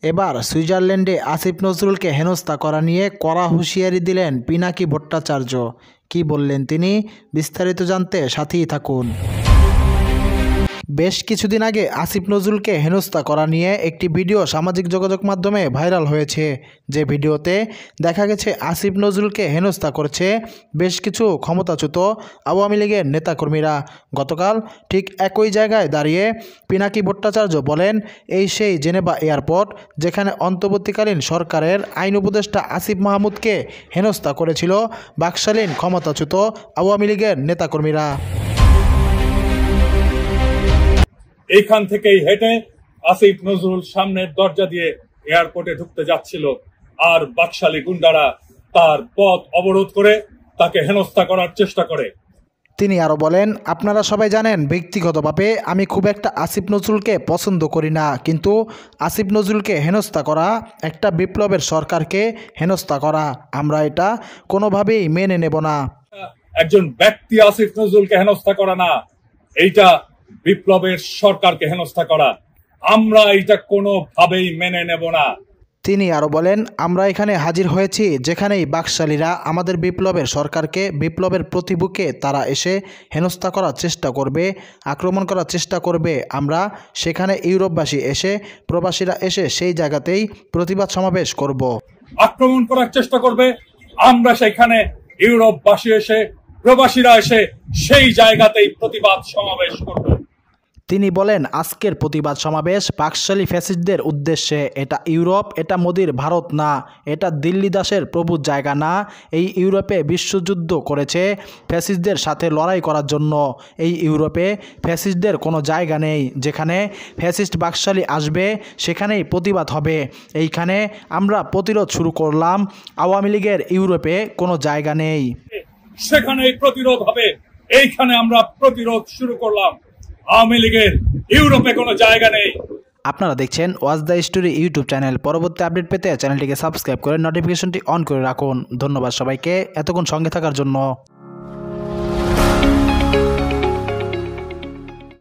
এবার সুইজারল্যান্ডে আসিফ নজরুলকে হেনস্থা করা নিয়ে কড়া হুঁশিয়ারি দিলেন পিনাকি ভট্টাচার্য। কি বললেন তিনি, বিস্তারিত জানতে সাথেই থাকুন। বেশ কিছুদিন আগে আসিফ নজরুলকে হেনস্থা করা নিয়ে একটি ভিডিও সামাজিক যোগাযোগ মাধ্যমে ভাইরাল হয়েছে। যে ভিডিওতে দেখা গেছে আসিফ নজরুলকে হেনস্থা করছে বেশ কিছু ক্ষমতাচ্যুত আওয়ামী লীগের নেতাকর্মীরা। গতকাল ঠিক একই জায়গায় দাঁড়িয়ে পিনাকি ভট্টাচার্য বলেন, এই সেই জেনেভা এয়ারপোর্ট যেখানে অন্তর্বর্তীকালীন সরকারের আইন উপদেষ্টা আসিফ মাহমুদকে হেনস্থা করেছিল বাকশালীন ক্ষমতাচ্যুত আওয়ামী লীগের নেতাকর্মীরা। এইখান থেকেই হেঁটে আসিফ নজরুল সামনের দরজা দিয়ে এয়ারপোর্টে ঢুকতে যাচ্ছিল, আর বাকশালী গুন্ডারা তার পথ অবরোধ করে তাকে হেনস্থা করার চেষ্টা করে। তিনি আরও বলেন, আপনারা সবাই জানেন ব্যক্তিগতভাবে আমি খুব একটা আসিফ নজরুলকে পছন্দ করি না, কিন্তু আসিফ নজরুলকে হেনস্থা করা, একটা বিপ্লবের সরকারকে হেনস্থা করা, আমরা এটা কোনোভাবেই মেনে নেব না। একজন ব্যক্তি আসিফ নজরুলকে হেনস্থা করা না, এইটা বিপ্লবের সরকারকে হেনস্থা করা। আমরা এটা কোনোভাবেই মেনে নেব না। তিনি আরও বলেন, আমরা এখানে হাজির হয়েছি যেখানেই বাকশালীরা আমাদের বিপ্লবের সরকারকে, বিপ্লবের প্রতিভূকে তারা এসে হেনস্থা করার চেষ্টা করবে, আক্রমণ করার চেষ্টা করবে, আমরা সেখানে ইউরোপবাসী এসে, প্রবাসীরা এসে সেই জায়গাতেই প্রতিবাদ সমাবেশ করব। আক্রমণ করার চেষ্টা করবে, আমরা সেখানে ইউরোপবাসী এসে, প্রবাসীরা এসে সেই জায়গাতেই প্রতিবাদ সমাবেশ করব। তিনি বলেন, আজকের প্রতিবাদ সমাবেশ বাকশালী ফ্যাসিস্টদের উদ্দেশ্যে। এটা ইউরোপ, এটা মোদির ভারত না, এটা দিল্লি দাসের প্রভুর জায়গা না। এই ইউরোপে বিশ্বযুদ্ধ করেছে ফ্যাসিস্টদের সাথে লড়াই করার জন্য। এই ইউরোপে ফ্যাসিস্টদের কোনো জায়গা নেই। যেখানে ফ্যাসিস্ট বাকশালী আসবে সেখানেই প্রতিবাদ হবে। এইখানে আমরা প্রতিরোধ শুরু করলাম। আওয়ামী লীগের ইউরোপে কোনো জায়গা নেই, সেখানেই প্রতিরোধ হবে। এইখানে আমরা প্রতিরোধ শুরু করলাম। আওয়ামী লীগের ইউরোপে কোনো জায়গা নেই। আপনারা দেখছেন watch the story YouTube channel. পরবর্তী আপডেট পেতে চ্যানেলটিকে সাবস্ক্রাইব করে নোটিফিকেশনটি অন করে রাখুন। ধন্যবাদ সবাইকে এতক্ষণ সঙ্গে থাকার জন্য।